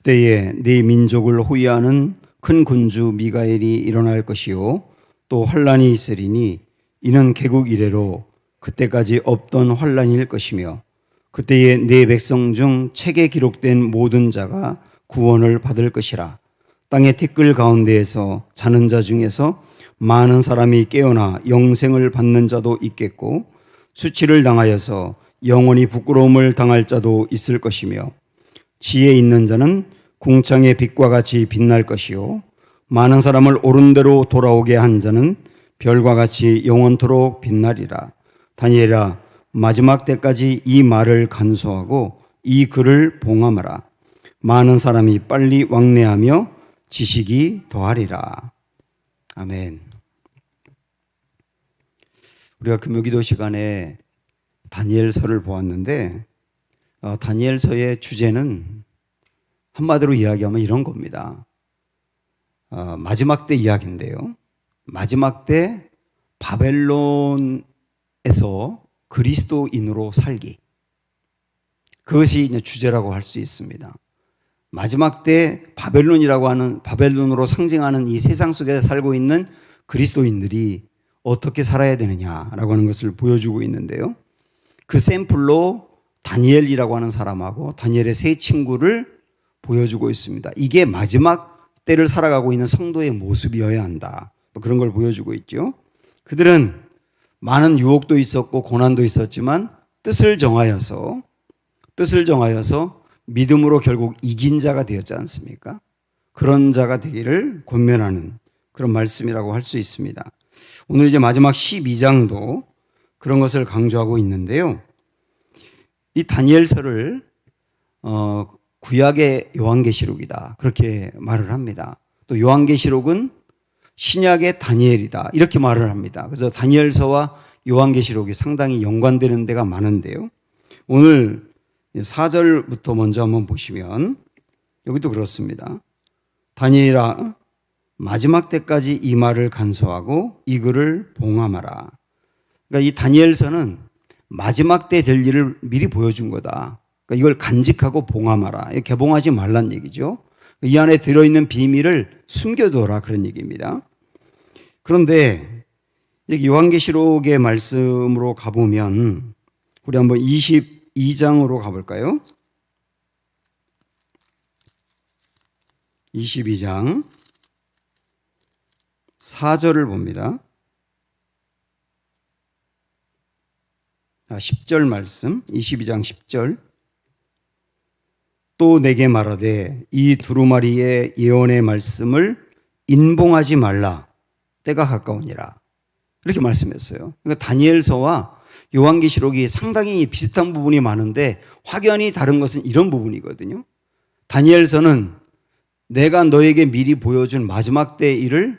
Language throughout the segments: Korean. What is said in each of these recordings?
그때에 네 민족을 호위하는 큰 군주 미가엘이 일어날 것이요 또 환란이 있으리니 이는 개국 이래로 그때까지 없던 환란일 것이며 그때에 네 백성 중 책에 기록된 모든 자가 구원을 받을 것이라. 땅의 티끌 가운데에서 자는 자 중에서 많은 사람이 깨어나 영생을 받는 자도 있겠고 수치를 당하여서 영원히 부끄러움을 당할 자도 있을 것이며 지혜 있는 자는 궁창의 빛과 같이 빛날 것이요 많은 사람을 옳은 대로 돌아오게 한 자는 별과 같이 영원토록 빛나리라. 다니엘아, 마지막 때까지 이 말을 간수하고 이 글을 봉함하라. 많은 사람이 빨리 왕래하며 지식이 더하리라. 아멘. 우리가 금요기도 시간에 다니엘서를 보았는데 다니엘서의 주제는 한마디로 이야기하면 이런 겁니다. 마지막 때 이야기인데요. 마지막 때 바벨론에서 그리스도인으로 살기. 그것이 이제 주제라고 할 수 있습니다. 마지막 때 바벨론이라고 하는 바벨론으로 상징하는 이 세상 속에 살고 있는 그리스도인들이 어떻게 살아야 되느냐라고 하는 것을 보여주고 있는데요. 그 샘플로 다니엘이라고 하는 사람하고 다니엘의 세 친구를 보여주고 있습니다. 이게 마지막 때를 살아가고 있는 성도의 모습이어야 한다. 그런 걸 보여주고 있죠. 그들은 많은 유혹도 있었고 고난도 있었지만 뜻을 정하여서 믿음으로 결국 이긴 자가 되었지 않습니까? 그런 자가 되기를 권면하는 그런 말씀이라고 할 수 있습니다. 오늘 이제 마지막 12장도 그런 것을 강조하고 있는데요. 이 다니엘서를 구약의 요한계시록이다 그렇게 말을 합니다. 또 요한계시록은 신약의 다니엘이다 이렇게 말을 합니다. 그래서 다니엘서와 요한계시록이 상당히 연관되는 데가 많은데요. 오늘 4절부터 먼저 한번 보시면 여기도 그렇습니다. 다니엘아, 마지막 때까지 이 말을 간수하고 이 글을 봉함하라. 그러니까 이 다니엘서는 마지막 때 될 일을 미리 보여준 거다. 그러니까 이걸 간직하고 봉함하라. 개봉하지 말란 얘기죠. 이 안에 들어있는 비밀을 숨겨두어라 그런 얘기입니다. 그런데 요한계시록의 말씀으로 가보면 우리 한번 22장으로 가볼까요? 22장 4절을 봅니다. 10절 말씀 22장 10절 또 내게 말하되 이 두루마리의 예언의 말씀을 인봉하지 말라 때가 가까우니라 이렇게 말씀했어요. 그러니까 다니엘서와 요한계시록이 상당히 비슷한 부분이 많은데 확연히 다른 것은 이런 부분이거든요. 다니엘서는 내가 너에게 미리 보여준 마지막 때의 일을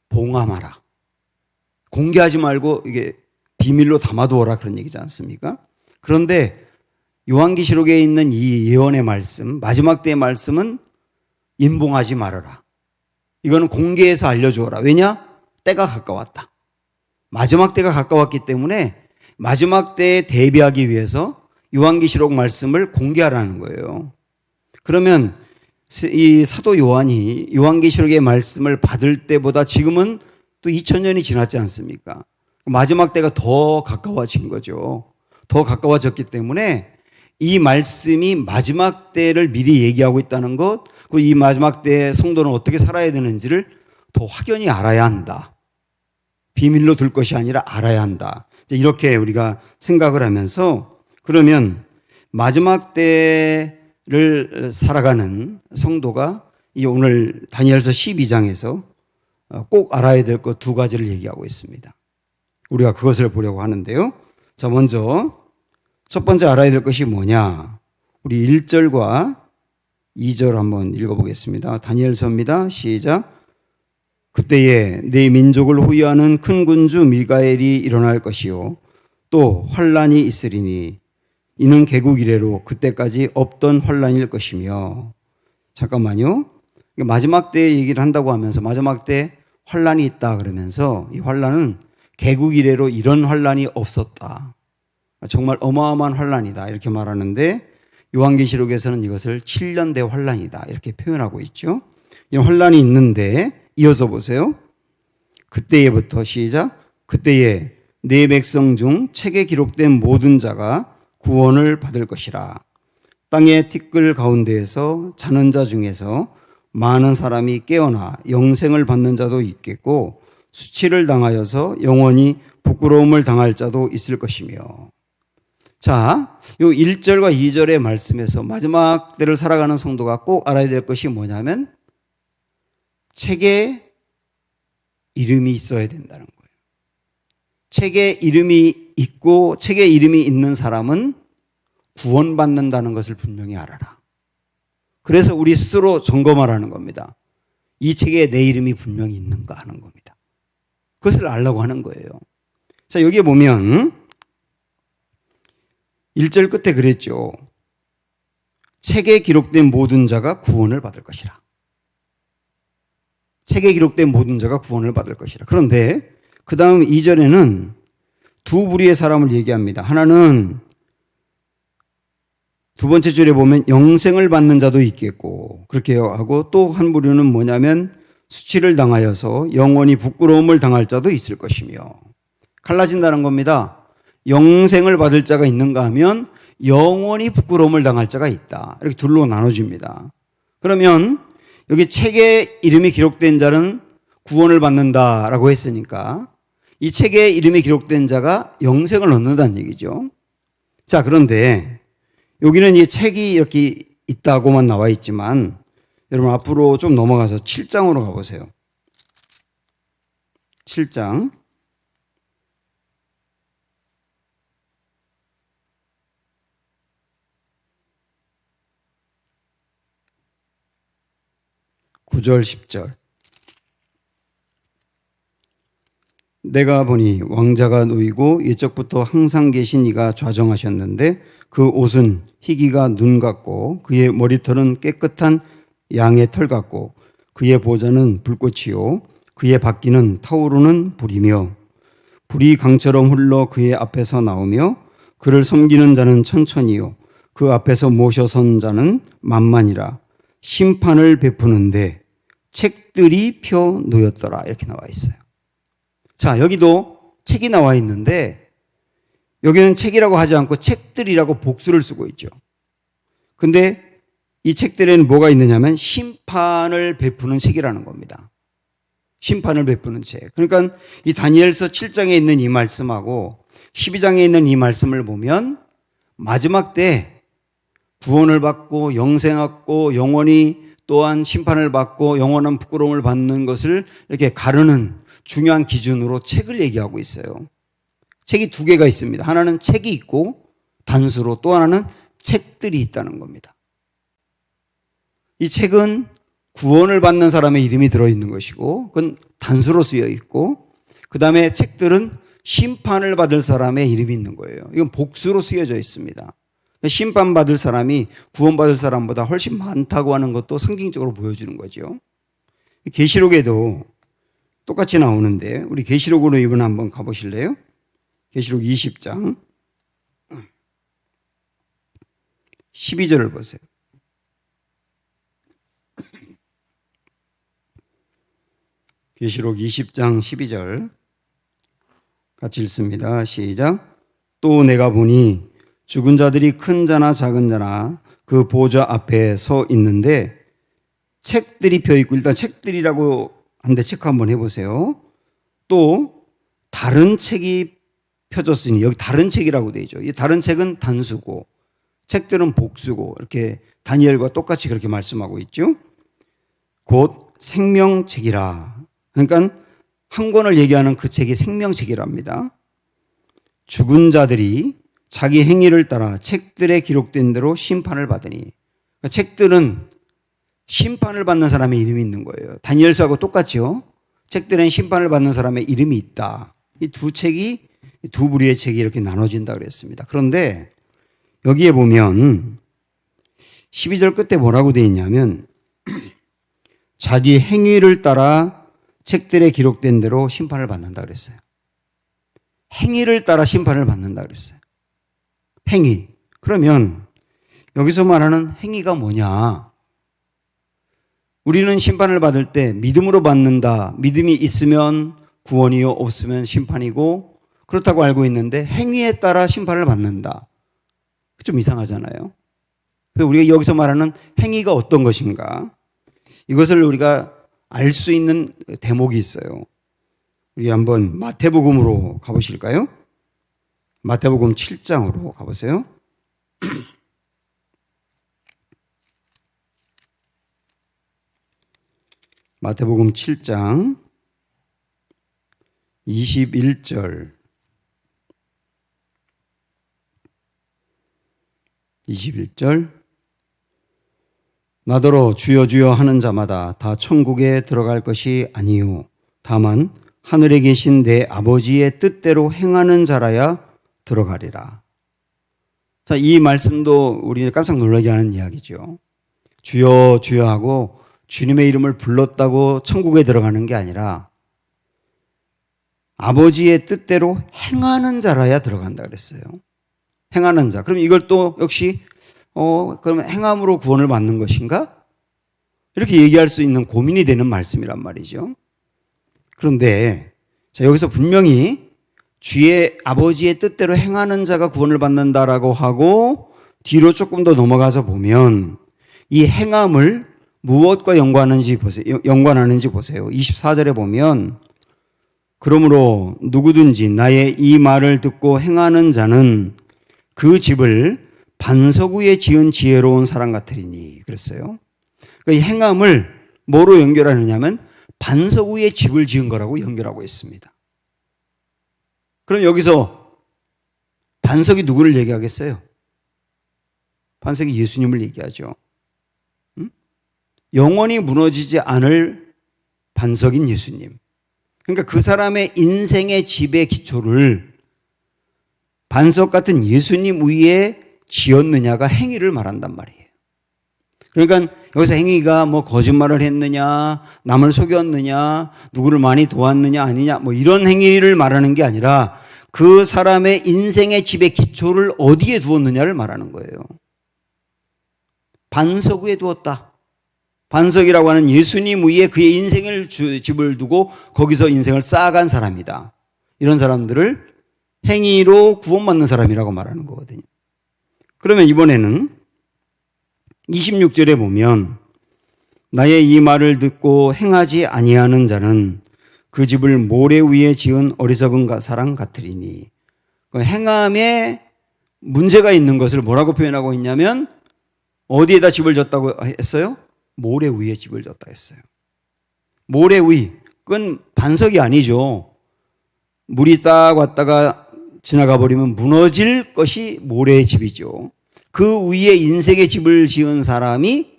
봉함하라. 공개하지 말고 이게 비밀로 담아두어라 그런 얘기지 않습니까? 그런데 요한계시록에 있는 이 예언의 말씀, 마지막 때의 말씀은 인봉하지 말아라. 이거는 공개해서 알려주어라. 왜냐? 때가 가까웠다. 마지막 때가 가까웠기 때문에 마지막 때에 대비하기 위해서 요한계시록 말씀을 공개하라는 거예요. 그러면 이 사도 요한이 요한계시록의 말씀을 받을 때보다 지금은 또 2000년이 지났지 않습니까? 마지막 때가 더 가까워진 거죠. 더 가까워졌기 때문에 이 말씀이 마지막 때를 미리 얘기하고 있다는 것, 그리고 이 마지막 때의 성도는 어떻게 살아야 되는지를 더 확연히 알아야 한다. 비밀로 둘 것이 아니라 알아야 한다. 이렇게 우리가 생각을 하면서 그러면 마지막 때를 살아가는 성도가 이 오늘 다니엘서 12장에서 꼭 알아야 될 것 두 가지를 얘기하고 있습니다. 우리가 그것을 보려고 하는데요. 자, 먼저 첫 번째 알아야 될 것이 뭐냐? 우리 1절과 2절 한번 읽어보겠습니다. 다니엘서입니다. 시작. 그때에 네 민족을 호위하는 큰 군주 미가엘이 일어날 것이요 또 환란이 있으리니 이는 개국 이래로 그때까지 없던 환란일 것이며. 잠깐만요. 마지막 때 얘기를 한다고 하면서 마지막 때 환란이 있다 그러면서 이 환란은 개국 이래로 이런 환란이 없었다. 정말 어마어마한 환란이다 이렇게 말하는데 요한계시록에서는 이것을 7년대 환란이다 이렇게 표현하고 있죠. 이 환란이 있는데 이어서 보세요. 그때에부터 시작. 그때에 내 백성 중 책에 기록된 모든 자가 구원을 받을 것이라. 땅의 티끌 가운데에서 자는 자 중에서 많은 사람이 깨어나 영생을 받는 자도 있겠고 수치를 당하여서 영원히 부끄러움을 당할 자도 있을 것이며. 자, 요 1절과 2절의 말씀에서 마지막 때를 살아가는 성도가 꼭 알아야 될 것이 뭐냐면 책에 이름이 있어야 된다는 거예요. 책에 이름이 있고 책에 이름이 있는 사람은 구원받는다는 것을 분명히 알아라. 그래서 우리 스스로 점검하라는 겁니다. 이 책에 내 이름이 분명히 있는가 하는 겁니다. 그것을 알라고 하는 거예요. 자, 여기에 보면 1절 끝에 그랬죠. 책에 기록된 모든 자가 구원을 받을 것이라. 책에 기록된 모든 자가 구원을 받을 것이라. 그런데 그 다음 2절에는 두 부류의 사람을 얘기합니다. 하나는 두 번째 줄에 보면 영생을 받는 자도 있겠고 그렇게 하고 또 한 부류는 뭐냐면 수치를 당하여서 영원히 부끄러움을 당할 자도 있을 것이며 갈라진다는 겁니다. 영생을 받을 자가 있는가 하면 영원히 부끄러움을 당할 자가 있다. 이렇게 둘로 나눠집니다. 그러면 여기 책에 이름이 기록된 자는 구원을 받는다라고 했으니까 이 책에 이름이 기록된 자가 영생을 얻는다는 얘기죠. 자, 그런데 여기는 이 책이 이렇게 있다고만 나와 있지만 여러분 앞으로 좀 넘어가서 7장으로 가보세요. 7장. 9절 10절. 내가 보니 왕자가 놓이고 옛적부터 항상 계신 이가 좌정하셨는데 그 옷은 희기가 눈 같고 그의 머리털은 깨끗한 양의 털 같고 그의 보좌는 불꽃이요 그의 바퀴는 타오르는 불이며 불이 강처럼 흘러 그의 앞에서 나오며 그를 섬기는 자는 천천히요 그 앞에서 모셔선 자는 만만이라. 심판을 베푸는데 책들이 펴 놓였더라. 이렇게 나와 있어요. 자, 여기도 책이 나와 있는데 여기는 책이라고 하지 않고 책들이라고 복수를 쓰고 있죠. 근데 이 책들에는 뭐가 있느냐면 심판을 베푸는 책이라는 겁니다. 심판을 베푸는 책. 그러니까 이 다니엘서 7장에 있는 이 말씀하고 12장에 있는 이 말씀을 보면 마지막 때 구원을 받고 영생하고 영원히 또한 심판을 받고 영원한 부끄러움을 받는 것을 이렇게 가르는 중요한 기준으로 책을 얘기하고 있어요. 책이 두 개가 있습니다. 하나는 책이 있고 단수로 또 하나는 책들이 있다는 겁니다. 이 책은 구원을 받는 사람의 이름이 들어있는 것이고 그건 단수로 쓰여 있고 그 다음에 책들은 심판을 받을 사람의 이름이 있는 거예요. 이건 복수로 쓰여져 있습니다. 심판받을 사람이 구원받을 사람보다 훨씬 많다고 하는 것도 상징적으로 보여주는 거죠. 계시록에도 똑같이 나오는데 우리 계시록으로 이번에 한번 가보실래요? 계시록 20장 12절을 보세요. 계시록 20장 12절 같이 읽습니다. 시작. 또 내가 보니 죽은 자들이 큰 자나 작은 자나 그 보좌 앞에 서 있는데 책들이 펴있고, 일단 책들이라고 하는데 체크 한번 해보세요. 또 다른 책이 펴졌으니 여기 다른 책이라고 되어 있죠. 이 다른 책은 단수고 책들은 복수고 이렇게 다니엘과 똑같이 그렇게 말씀하고 있죠. 곧 생명책이라. 그러니까 한 권을 얘기하는 그 책이 생명책이랍니다. 죽은 자들이 자기 행위를 따라 책들에 기록된 대로 심판을 받으니. 그러니까 책들은 심판을 받는 사람의 이름이 있는 거예요. 다니엘서하고 똑같죠. 책들은 심판을 받는 사람의 이름이 있다. 이 두 책이 두 부류의 책이 이렇게 나눠진다 그랬습니다. 그런데 여기에 보면 12절 끝에 뭐라고 되어 있냐면 자기 행위를 따라 책들에 기록된 대로 심판을 받는다 그랬어요. 행위를 따라 심판을 받는다 그랬어요. 행위. 그러면 여기서 말하는 행위가 뭐냐? 우리는 심판을 받을 때 믿음으로 받는다. 믿음이 있으면 구원이요, 없으면 심판이고, 그렇다고 알고 있는데 행위에 따라 심판을 받는다. 좀 이상하잖아요. 그래서 우리가 여기서 말하는 행위가 어떤 것인가? 이것을 우리가 알 수 있는 대목이 있어요. 우리 한번 마태복음으로 가보실까요? 마태복음 7장으로 가보세요. 마태복음 7장 21절 21절 나더러 주여 주여 하는 자마다 다 천국에 들어갈 것이 아니요 다만 하늘에 계신 내 아버지의 뜻대로 행하는 자라야 들어가리라. 자, 이 말씀도 우리는 깜짝 놀라게 하는 이야기죠. 주여 주여 하고 주님의 이름을 불렀다고 천국에 들어가는 게 아니라 아버지의 뜻대로 행하는 자라야 들어간다 그랬어요. 행하는 자. 그럼 이걸 또 역시 그럼 행함으로 구원을 받는 것인가? 이렇게 얘기할 수 있는 고민이 되는 말씀이란 말이죠. 그런데 자, 여기서 분명히 주의 아버지의 뜻대로 행하는 자가 구원을 받는다라고 하고 뒤로 조금 더 넘어가서 보면 이 행함을 무엇과 연관하는지 보세요. 24절에 보면 그러므로 누구든지 나의 이 말을 듣고 행하는 자는 그 집을 반석 위에 지은 지혜로운 사람 같으리니 그랬어요. 그러니까 이 행함을 뭐로 연결하느냐면 반석 위에 집을 지은 거라고 연결하고 있습니다. 그럼 여기서 반석이 누구를 얘기하겠어요? 반석이 예수님을 얘기하죠. 영원히 무너지지 않을 반석인 예수님. 그러니까 그 사람의 인생의 집의 기초를 반석 같은 예수님 위에 지었느냐가 행위를 말한단 말이에요. 그러니까 여기서 행위가 뭐 거짓말을 했느냐, 남을 속였느냐, 누구를 많이 도왔느냐 아니냐 뭐 이런 행위를 말하는 게 아니라 그 사람의 인생의 집의 기초를 어디에 두었느냐를 말하는 거예요. 반석 위에 두었다. 반석이라고 하는 예수님 위에 그의 인생을 집을 두고 거기서 인생을 쌓아간 사람이다. 이런 사람들을 행위로 구원받는 사람이라고 말하는 거거든요. 그러면 이번에는 26절에 보면 나의 이 말을 듣고 행하지 아니하는 자는 그 집을 모래 위에 지은 어리석은 사람 같으리니 그 행함에 문제가 있는 것을 뭐라고 표현하고 있냐면 어디에다 집을 졌다고 했어요? 모래 위에 집을 졌다 했어요. 모래 위, 그건 반석이 아니죠. 물이 딱 왔다가 지나가 버리면 무너질 것이 모래의 집이죠. 그 위에 인생의 집을 지은 사람이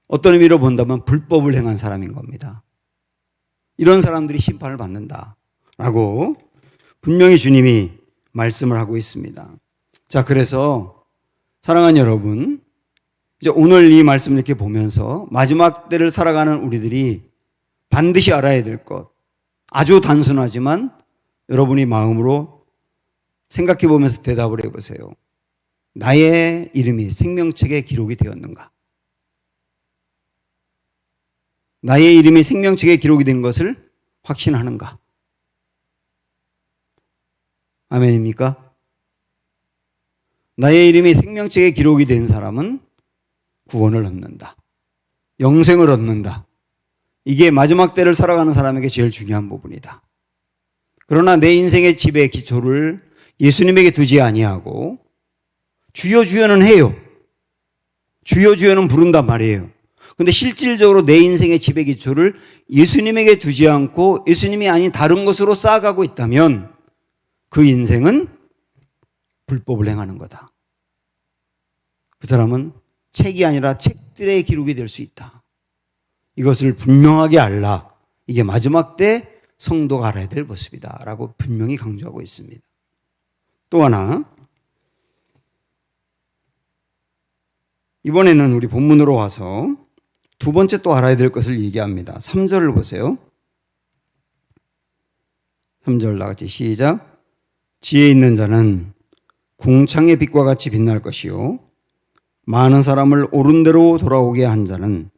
어떤 의미로 본다면 불법을 행한 사람인 겁니다. 이런 사람들이 심판을 받는다라고 분명히 주님이 말씀을 하고 있습니다. 자, 그래서 사랑하는 여러분, 이제 오늘 이 말씀을 이렇게 보면서 마지막 때를 살아가는 우리들이 반드시 알아야 될 것, 아주 단순하지만 여러분이 마음으로 생각해 보면서 대답을 해보세요. 나의 이름이 생명책에 기록이 되었는가? 나의 이름이 생명책에 기록이 된 것을 확신하는가? 아멘입니까? 나의 이름이 생명책에 기록이 된 사람은 구원을 얻는다. 영생을 얻는다. 이게 마지막 때를 살아가는 사람에게 제일 중요한 부분이다. 그러나 내 인생의 집의 기초를 예수님에게 두지 아니하고 주여 주여는 해요. 주여 주여는 부른단 말이에요. 근데 실질적으로 내 인생의 집의 기초를 예수님에게 두지 않고 예수님이 아닌 다른 것으로 쌓아가고 있다면 그 인생은 불법을 행하는 거다. 그 사람은 책이 아니라 책들의 기록이 될 수 있다. 이것을 분명하게 알라. 이게 마지막 때 성도가 알아야 될 모습이다 라고 분명히 강조하고 있습니다. 또 하나, 이번에는 우리 본문으로 와서 두 번째 또 알아야 될 것을 얘기합니다. 3절을 보세요. 3절 나같이 시작. 지혜 있는 자는 궁창의 빛과 같이 빛날 것이요 많은 사람을 옳은 대로 돌아오게 한 자는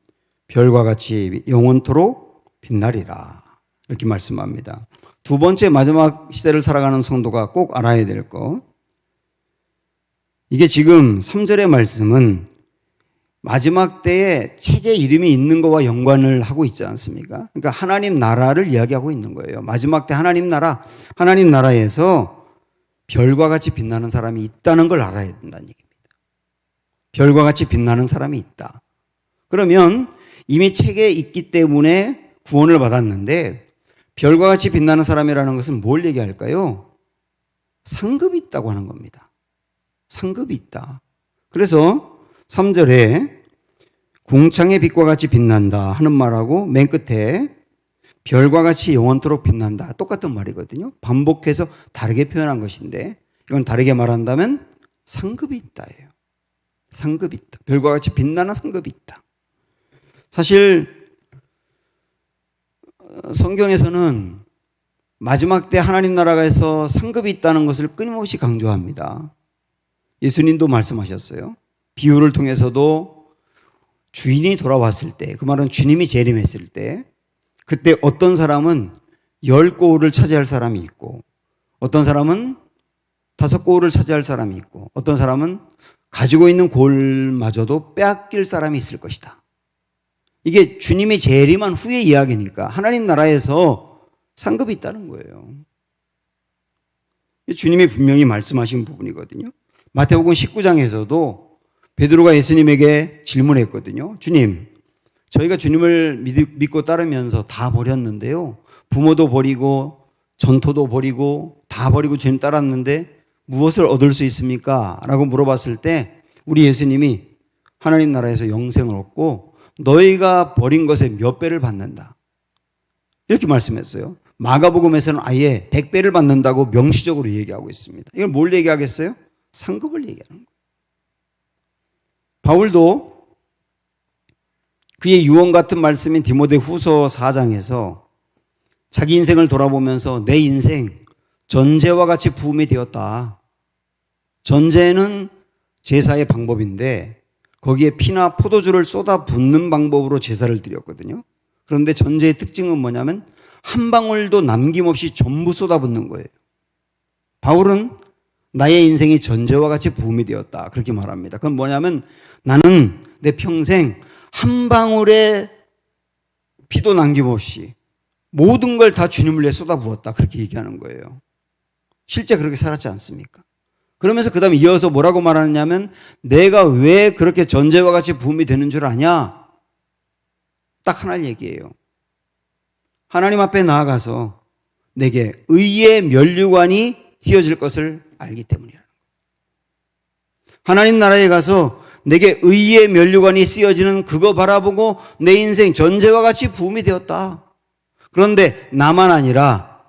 별과 같이 영원토록 빛나리라. 이렇게 말씀합니다. 두 번째, 마지막 시대를 살아가는 성도가 꼭 알아야 될 것. 이게 지금 3절의 말씀은 마지막 때에 책의 이름이 있는 것과 연관을 하고 있지 않습니까? 그러니까 하나님 나라를 이야기하고 있는 거예요. 마지막 때 하나님 나라에서 별과 같이 빛나는 사람이 있다는 걸 알아야 된다는 얘기입니다. 별과 같이 빛나는 사람이 있다. 그러면 이미 책에 있기 때문에 구원을 받았는데 별과 같이 빛나는 사람이라는 것은 뭘 얘기할까요? 상급이 있다고 하는 겁니다. 상급이 있다. 그래서 3절에 궁창의 빛과 같이 빛난다 하는 말하고 맨 끝에 별과 같이 영원토록 빛난다. 똑같은 말이거든요. 반복해서 다르게 표현한 것인데 이건 다르게 말한다면 상급이 있다예요. 상급이 있다. 별과 같이 빛나는 상급이 있다. 사실 성경에서는 마지막 때 하나님 나라에서 상급이 있다는 것을 끊임없이 강조합니다. 예수님도 말씀하셨어요. 비유를 통해서도 주인이 돌아왔을 때, 그 말은 주님이 재림했을 때, 그때 어떤 사람은 10고울을 차지할 사람이 있고 어떤 사람은 5고울을 차지할 사람이 있고 어떤 사람은 가지고 있는 고울마저도 빼앗길 사람이 있을 것이다. 이게 주님이 재림한 후의 이야기니까 하나님 나라에서 상급이 있다는 거예요. 주님이 분명히 말씀하신 부분이거든요. 마태복음 19장에서도 베드로가 예수님에게 질문했거든요. 주님, 저희가 주님을 믿고 따르면서 다 버렸는데요. 부모도 버리고 전토도 버리고 다 버리고 주님 따랐는데 무엇을 얻을 수 있습니까? 라고 물어봤을 때 우리 예수님이 하나님 나라에서 영생을 얻고 너희가 버린 것의 몇 배를 받는다. 이렇게 말씀했어요. 마가복음에서는 아예 100배를 받는다고 명시적으로 얘기하고 있습니다. 이걸 뭘 얘기하겠어요? 상급을 얘기하는 거예요. 바울도 그의 유언 같은 말씀인 디모데 후서 4장에서 자기 인생을 돌아보면서 내 인생 전제와 같이 부음이 되었다. 전제는 제사의 방법인데 거기에 피나 포도주를 쏟아 붓는 방법으로 제사를 드렸거든요. 그런데 전제의 특징은 뭐냐면 한 방울도 남김없이 전부 쏟아 붓는 거예요. 바울은 나의 인생이 전제와 같이 부음이 되었다. 그렇게 말합니다. 그건 뭐냐면 나는 내 평생 한 방울의 피도 남김없이 모든 걸 다 주님을 위해 쏟아 부었다. 그렇게 얘기하는 거예요. 실제 그렇게 살았지 않습니까? 그러면서 그 다음에 이어서 뭐라고 말하느냐면 내가 왜 그렇게 전제와 같이 부음이 되는 줄 아냐? 딱 하나를 얘기해요. 하나님 앞에 나아가서 내게 의의 면류관이 씌워질 것을 알기 때문이라는 거예요. 하나님 나라에 가서 내게 의의 면류관이 씌워지는 그거 바라보고 내 인생 전제와 같이 부음이 되었다. 그런데 나만 아니라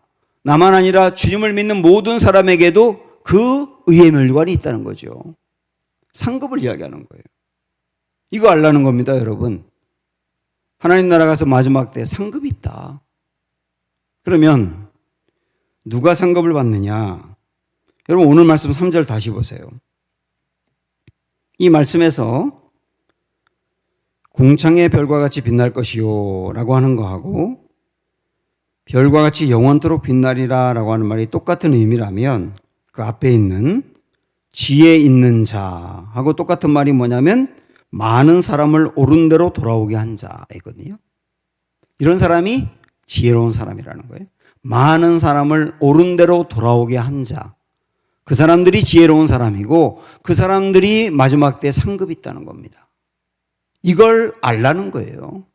주님을 믿는 모든 사람에게도 그 의의 면류관이 있다는 거죠. 상급을 이야기하는 거예요. 이거 알라는 겁니다, 여러분. 하나님 나라 가서 마지막 때 상급이 있다. 그러면 누가 상급을 받느냐? 여러분 오늘 말씀 3절 다시 보세요. 이 말씀에서 궁창의 별과 같이 빛날 것이요 라고 하는 거하고 별과 같이 영원토록 빛나리라 라고 하는 말이 똑같은 의미라면 그 앞에 있는 지혜 있는 자하고 똑같은 말이 뭐냐면 많은 사람을 옳은 대로 돌아오게 한 자이거든요. 이런 사람이 지혜로운 사람이라는 거예요. 많은 사람을 옳은 대로 돌아오게 한 자. 그 사람들이 지혜로운 사람이고 그 사람들이 마지막 때 상급이 있다는 겁니다. 이걸 알라는 거예요.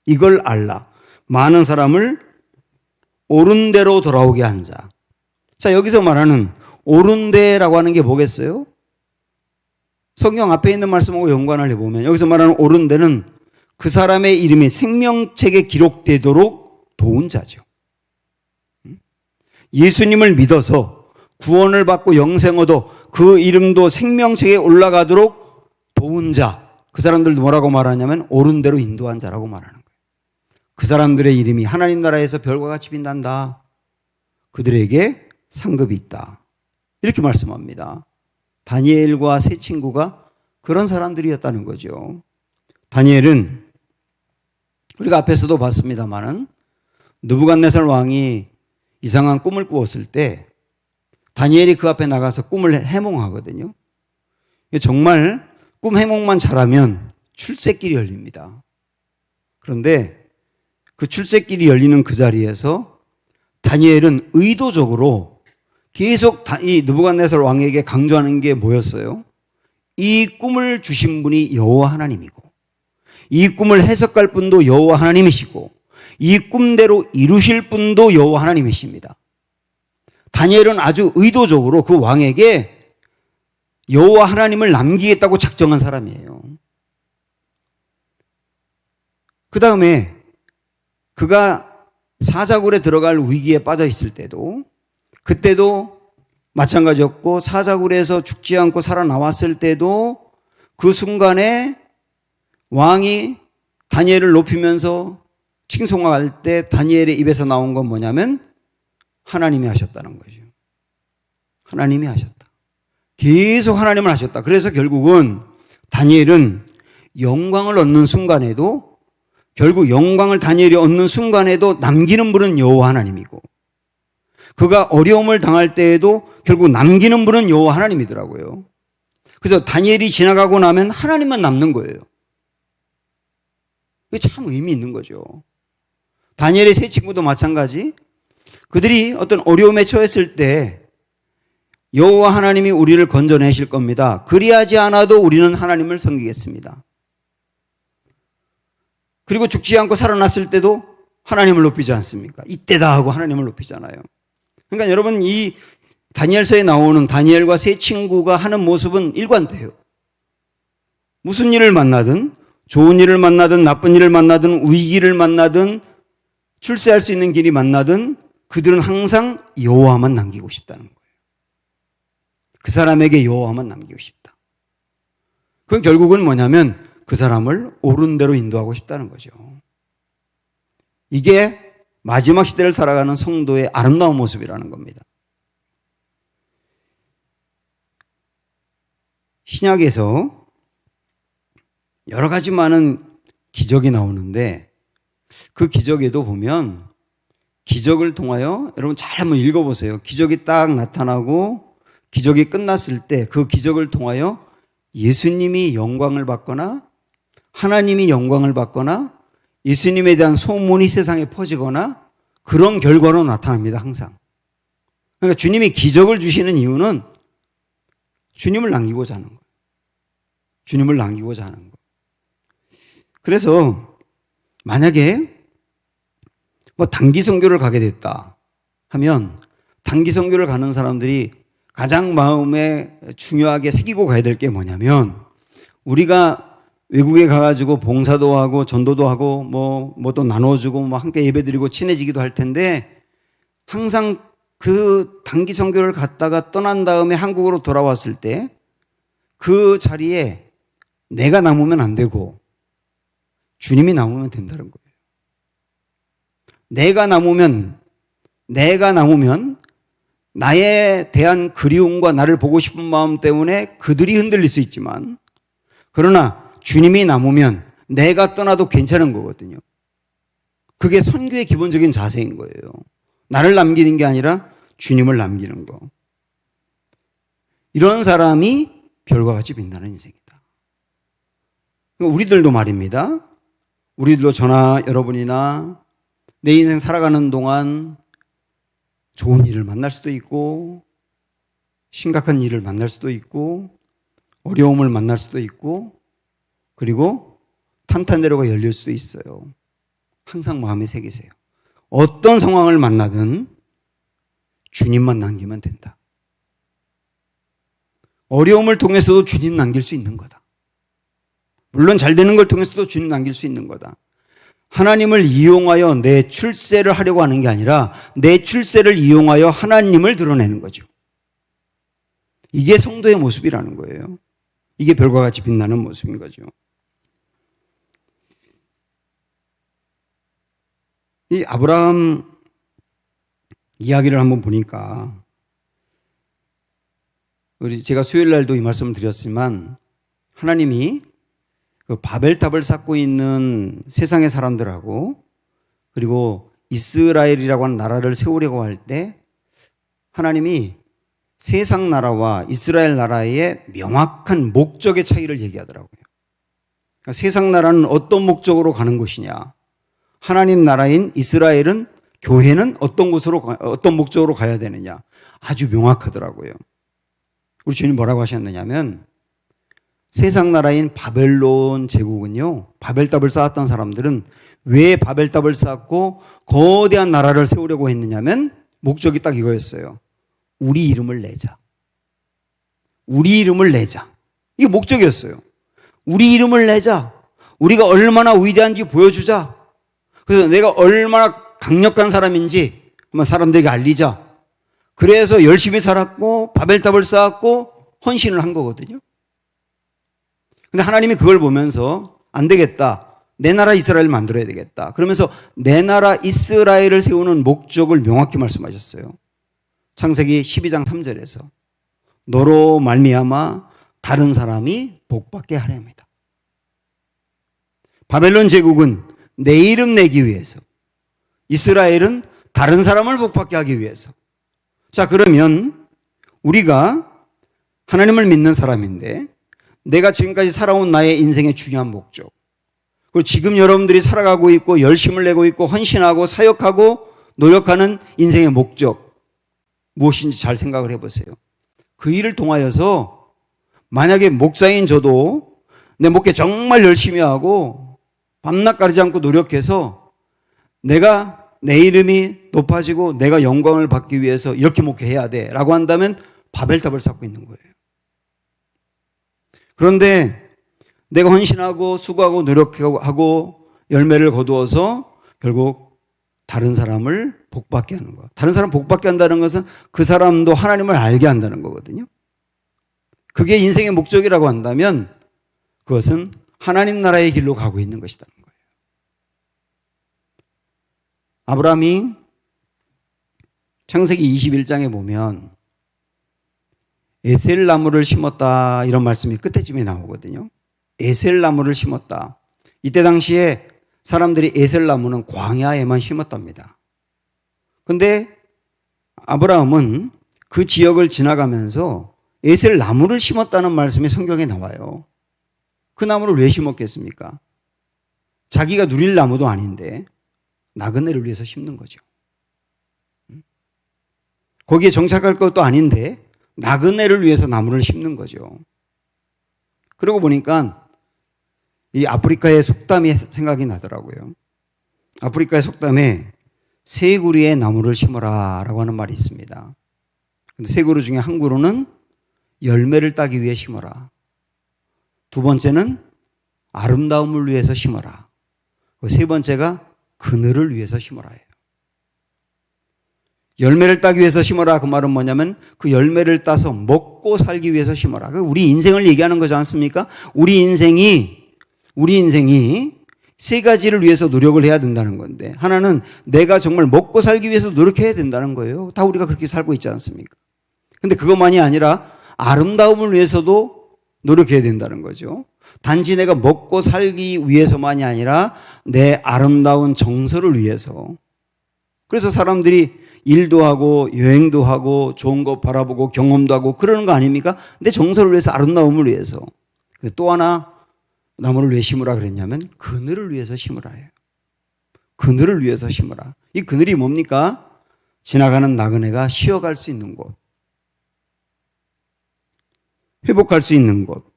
이걸 알라. 많은 사람을 옳은 대로 돌아오게 한 자. 자, 여기서 말하는 옳은 데라고 하는 게 뭐겠어요? 성경 앞에 있는 말씀하고 연관을 해보면 여기서 말하는 옳은 데는 그 사람의 이름이 생명책에 기록되도록 도운 자죠. 예수님을 믿어서 구원을 받고 영생 얻어 그 이름도 생명책에 올라가도록 도운 자. 그 사람들도 뭐라고 말하냐면 옳은 대로 인도한 자라고 말하는 거예요. 그 사람들의 이름이 하나님 나라에서 별과 같이 빛난다. 그들에게 상급이 있다. 이렇게 말씀합니다. 다니엘과 세 친구가 그런 사람들이었다는 거죠. 다니엘은 우리가 앞에서도 봤습니다마는 느부갓네살 왕이 이상한 꿈을 꾸었을 때 다니엘이 그 앞에 나가서 꿈을 해몽하거든요. 정말 꿈 해몽만 잘하면 출세길이 열립니다. 그런데 그 출세길이 열리는 그 자리에서 다니엘은 의도적으로 계속 이 느부갓네살 왕에게 강조하는 게 뭐였어요? 이 꿈을 주신 분이 여호와 하나님이고, 이 꿈을 해석할 분도 여호와 하나님이시고, 이 꿈대로 이루실 분도 여호와 하나님이십니다. 다니엘은 아주 의도적으로 그 왕에게 여호와 하나님을 남기겠다고 작정한 사람이에요. 그 다음에 그가 사자굴에 들어갈 위기에 빠져 있을 때도, 그때도 마찬가지였고, 사자굴에서 죽지 않고 살아나왔을 때도 그 순간에 왕이 다니엘을 높이면서 칭송할 때 다니엘의 입에서 나온 건 뭐냐면 하나님이 하셨다는 거죠. 하나님이 하셨다. 계속 하나님을 하셨다. 그래서 결국은 다니엘은 영광을 얻는 순간에도, 결국 영광을 다니엘이 얻는 순간에도 남기는 분은 여호와 하나님이고, 그가 어려움을 당할 때에도 결국 남기는 분은 여호와 하나님이더라고요. 그래서 다니엘이 지나가고 나면 하나님만 남는 거예요. 이게 참 의미 있는 거죠. 다니엘의 세 친구도 마찬가지. 그들이 어떤 어려움에 처했을 때 여호와 하나님이 우리를 건져내실 겁니다. 그리하지 않아도 우리는 하나님을 섬기겠습니다. 그리고 죽지 않고 살아났을 때도 하나님을 높이지 않습니까? 이때다 하고 하나님을 높이잖아요. 그러니까 여러분, 이 다니엘서에 나오는 다니엘과 세 친구가 하는 모습은 일관돼요. 무슨 일을 만나든, 좋은 일을 만나든 나쁜 일을 만나든 위기를 만나든 출세할 수 있는 길이 만나든 그들은 항상 여호와만 남기고 싶다는 거예요. 그 사람에게 여호와만 남기고 싶다. 그건 결국은 뭐냐면 그 사람을 옳은 대로 인도하고 싶다는 거죠. 이게 마지막 시대를 살아가는 성도의 아름다운 모습이라는 겁니다. 신약에서 여러 가지 많은 기적이 나오는데 그 기적에도 보면 기적을 통하여, 여러분 잘 한번 읽어보세요. 기적이 딱 나타나고 기적이 끝났을 때 그 기적을 통하여 예수님이 영광을 받거나 하나님이 영광을 받거나 예수님에 대한 소문이 세상에 퍼지거나 그런 결과로 나타납니다. 항상. 그러니까 주님이 기적을 주시는 이유는 주님을 남기고자 하는 거예요. 주님을 남기고자 하는 거예요. 그래서 만약에 단기 선교를 가게 됐다 하면 단기 선교를 가는 사람들이 가장 마음에 중요하게 새기고 가야 될 게 뭐냐면, 우리가 외국에 가가지고 봉사도 하고 전도도 하고 뭐 또 나눠주고 함께 예배드리고 친해지기도 할 텐데, 항상 그 단기 선교를 갔다가 떠난 다음에 한국으로 돌아왔을 때 그 자리에 내가 남으면 안 되고 주님이 남으면 된다는 거예요. 내가 남으면 나에 대한 그리움과 나를 보고 싶은 마음 때문에 그들이 흔들릴 수 있지만, 그러나 주님이 남으면 내가 떠나도 괜찮은 거거든요. 그게 선교의 기본적인 자세인 거예요. 나를 남기는 게 아니라 주님을 남기는 거. 이런 사람이 별과 같이 빛나는 인생이다. 우리들도 말입니다. 우리들도 저나 여러분이나 내 인생 살아가는 동안 좋은 일을 만날 수도 있고, 심각한 일을 만날 수도 있고, 어려움을 만날 수도 있고, 그리고 탄탄대로가 열릴 수도 있어요. 항상 마음에 새기세요. 어떤 상황을 만나든 주님만 남기면 된다. 어려움을 통해서도 주님 남길 수 있는 거다. 물론 잘 되는 걸 통해서도 주님 남길 수 있는 거다. 하나님을 이용하여 내 출세를 하려고 하는 게 아니라 내 출세를 이용하여 하나님을 드러내는 거죠. 이게 성도의 모습이라는 거예요. 이게 별과 같이 빛나는 모습인 거죠. 이 아브라함 이야기를 한번 보니까, 제가 수요일 날도 이 말씀을 드렸지만 하나님이 그 바벨탑을 쌓고 있는 세상의 사람들하고 그리고 이스라엘이라고 하는 나라를 세우려고 할 때 하나님이 세상 나라와 이스라엘 나라의 명확한 목적의 차이를 얘기하더라고요. 그러니까 세상 나라는 어떤 목적으로 가는 것이냐, 하나님 나라인 이스라엘은 교회는 어떤 목적으로 가야 되느냐, 아주 명확하더라고요. 우리 주님 뭐라고 하셨느냐면 세상 나라인 바벨론 제국은요, 바벨탑을 쌓았던 사람들은 왜 바벨탑을 쌓고 거대한 나라를 세우려고 했느냐면 목적이 딱 이거였어요. 우리 이름을 내자. 우리 이름을 내자. 이게 목적이었어요. 우리 이름을 내자. 우리가 얼마나 위대한지 보여주자. 그래서 내가 얼마나 강력한 사람인지 한번 사람들에게 알리자. 그래서 열심히 살았고 바벨탑을 쌓았고 헌신을 한 거거든요. 근데 하나님이 그걸 보면서 안 되겠다. 내 나라 이스라엘을 만들어야 되겠다. 그러면서 내 나라 이스라엘을 세우는 목적을 명확히 말씀하셨어요. 창세기 12장 3절에서 너로 말미암아 다른 사람이 복받게 하렵니다. 바벨론 제국은 내 이름 내기 위해서, 이스라엘은 다른 사람을 복받게 하기 위해서. 자, 그러면 우리가 하나님을 믿는 사람인데 내가 지금까지 살아온 나의 인생의 중요한 목적, 그리고 지금 여러분들이 살아가고 있고 열심을 내고 있고 헌신하고 사역하고 노력하는 인생의 목적 무엇인지 잘 생각을 해보세요. 그 일을 통하여서 만약에 목사인 저도 내 목회 정말 열심히 하고 밤낮 가리지 않고 노력해서 내가 내 이름이 높아지고 내가 영광을 받기 위해서 이렇게 목회해야 돼 라고 한다면 바벨탑을 쌓고 있는 거예요. 그런데 내가 헌신하고 수고하고 노력하고 열매를 거두어서 결국 다른 사람을 복받게 하는 것. 다른 사람 복받게 한다는 것은 그 사람도 하나님을 알게 한다는 거거든요. 그게 인생의 목적이라고 한다면 그것은 하나님 나라의 길로 가고 있는 것이라는 거예요. 아브라함이 창세기 21장에 보면 에셀 나무를 심었다 이런 말씀이 끝에쯤에 나오거든요. 에셀 나무를 심었다. 이때 당시에 사람들이 에셀 나무는 광야에만 심었답니다. 그런데 아브라함은 그 지역을 지나가면서 에셀 나무를 심었다는 말씀이 성경에 나와요. 그 나무를 왜 심었겠습니까? 자기가 누릴 나무도 아닌데 나그네를 위해서 심는 거죠. 거기에 정착할 것도 아닌데 나그네를 위해서 나무를 심는 거죠. 그러고 보니까 이 아프리카의 속담이 생각이 나더라고요. 아프리카의 속담에 세 그루의 나무를 심어라 라고 하는 말이 있습니다. 근데 세 그루 중에 한 그루는 열매를 따기 위해 심어라. 두 번째는 아름다움을 위해서 심어라. 세 번째가 그늘을 위해서 심어라예요. 열매를 따기 위해서 심어라 그 말은 뭐냐면 그 열매를 따서 먹고 살기 위해서 심어라. 우리 인생을 얘기하는 거지 않습니까? 우리 인생이 세 가지를 위해서 노력을 해야 된다는 건데 하나는 내가 정말 먹고 살기 위해서 노력해야 된다는 거예요. 다 우리가 그렇게 살고 있지 않습니까? 근데 그것만이 아니라 아름다움을 위해서도 노력해야 된다는 거죠. 단지 내가 먹고 살기 위해서만이 아니라 내 아름다운 정서를 위해서. 그래서 사람들이 일도 하고 여행도 하고 좋은 거 바라보고 경험도 하고 그러는 거 아닙니까? 내 정서를 위해서 아름다움을 위해서. 또 하나 나무를 왜 심으라 그랬냐면 그늘을 위해서 심으라 해요. 그늘을 위해서 심으라. 이 그늘이 뭡니까? 지나가는 나그네가 쉬어갈 수 있는 곳, 회복할 수 있는 곳,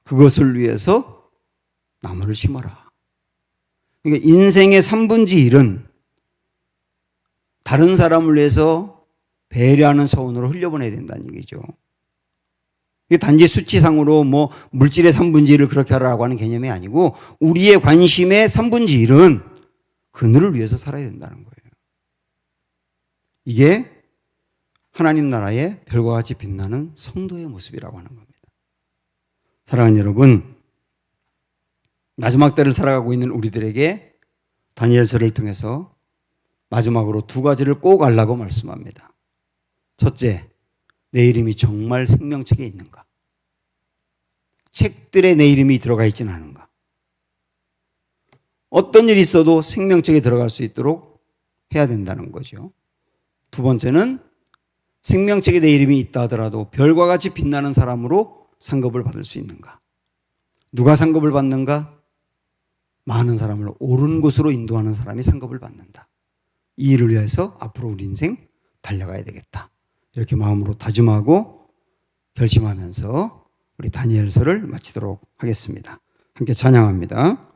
그것을 위해서 나무를 심어라. 그러니까 인생의 3분의 1은 다른 사람을 위해서 배려하는 서원으로 흘려보내야 된다는 얘기죠. 이게 단지 수치상으로 뭐 물질의 3분의 1을 그렇게 하라고 하는 개념이 아니고 우리의 관심의 3분의 1은 그늘을 위해서 살아야 된다는 거예요. 이게 하나님 나라의 별과 같이 빛나는 성도의 모습이라고 하는 겁니다. 사랑하는 여러분, 마지막 때를 살아가고 있는 우리들에게 다니엘서를 통해서 마지막으로 두 가지를 꼭 알라고 말씀합니다. 첫째, 내 이름이 정말 생명책에 있는가? 책들에 내 이름이 들어가 있지는 않은가? 어떤 일이 있어도 생명책에 들어갈 수 있도록 해야 된다는 거죠. 두 번째는 생명책에 내 이름이 있다 하더라도 별과 같이 빛나는 사람으로 상급을 받을 수 있는가? 누가 상급을 받는가? 많은 사람을 옳은 곳으로 인도하는 사람이 상급을 받는다. 이 일을 위해서 앞으로 우리 인생 달려가야 되겠다. 이렇게 마음으로 다짐하고 결심하면서 우리 다니엘서를 마치도록 하겠습니다. 함께 찬양합니다.